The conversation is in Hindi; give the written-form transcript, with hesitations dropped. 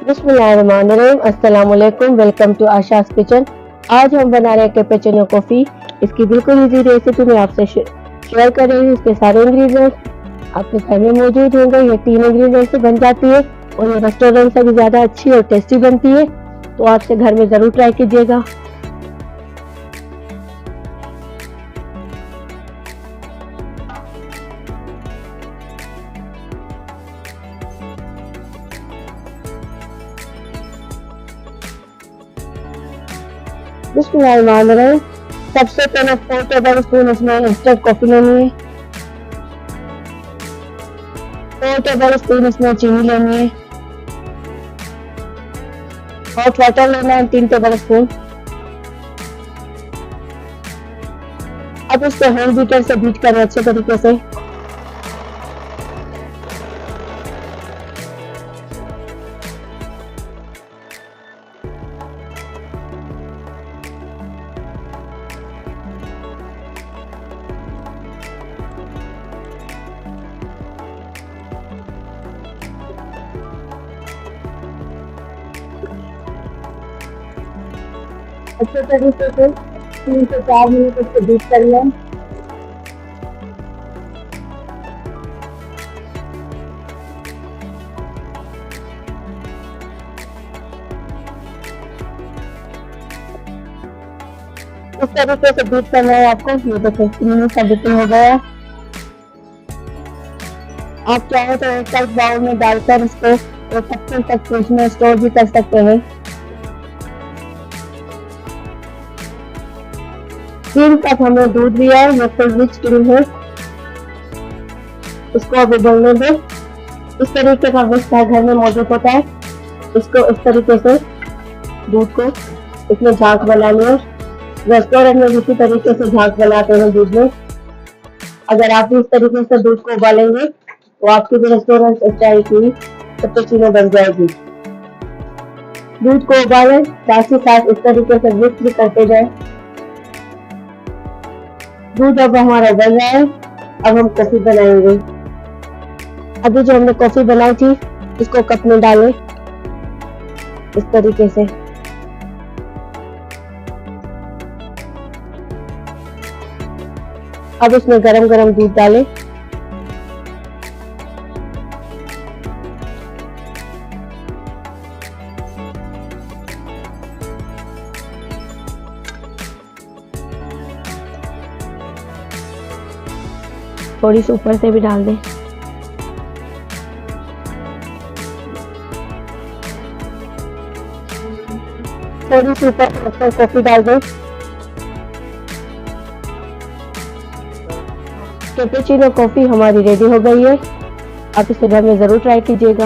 बिस्मिल्लाहिर्रहमानिर्रहीम, अस्सलाम वालेकुम। Welcome to Asha's kitchen. आज हम बना रहे हैं कैपेचिनो कॉफ़ी। इसकी बिल्कुल इजी रेसिपी मैं आपसे शेयर कर रही हूँ। इसके सारे इंग्रेडिएंट्स आपके घर में मौजूद होंगे। ये 3 इंग्रेडिएंट्स से बन जाती है और ये रेस्टोरेंट से भी ज़्यादा अच्छी और टेस्टी बनती है, तो आपसे घर में ज़रूर ट्राई कीजिएगा। बिस्मिल्लाहिर्रहमानिर्रहीम। सबसे पहले 4 टेबल स्पून इसमें इंस्टेंट कॉफी लेनी है। 4 टेबल स्पून इसमें चीनी लेनी है। हॉट वाटर लेना है 3 टेबल स्पून। अब इसको हैंड बीटर से बीट करें अच्छे तरीके से। अच्छे तरीके से 3 से 4 मिनट इसको बीट कर लें। इस तरीके से बीट करना है आपको। ये देखो 3 मिनट का बीटिंग हो गया। आप चाहे तो एक साइड बाउल में डालकर इसको एक हफ्ते तक फ्रिज में स्टोर भी कर सकते हैं। 3 कप हमने दूध लिया है, ये फुल रिच क्रीम है। इसको अभी उबलने दें। इस तरीके का विस्क घर में मौजूद होता है। इसको इस तरीके से दूध को इसमें झाग बनानी है। रेस्टोरेंट में इसी तरीके से झाग बनाते हैं दूध में। अगर आप भी इस तरीके से दूध को उबालेंगे तो आपकी भी रेस्टोरेंट स्टाइल की कैपेचिनो बन जाएगी। दूध को उबालें, साथ ही साथ इस तरीके से मिक्स भी करते जाएं। दूध अब हमारा उबल रहा है। अब हम कॉफी बनाएंगे। अभी जो हमने कॉफी बनाई थी इसको कप में डालें इस तरीके से। अब इसमें गरम गरम दूध डालें। थोड़ी सी ऊपर से भी डाल दें। थोड़ी सी ऊपर से कॉफी डाल दें। कैपेचिनो कॉफी हमारी रेडी हो गई है। आप इसे घर में जरूर ट्राई कीजिएगा।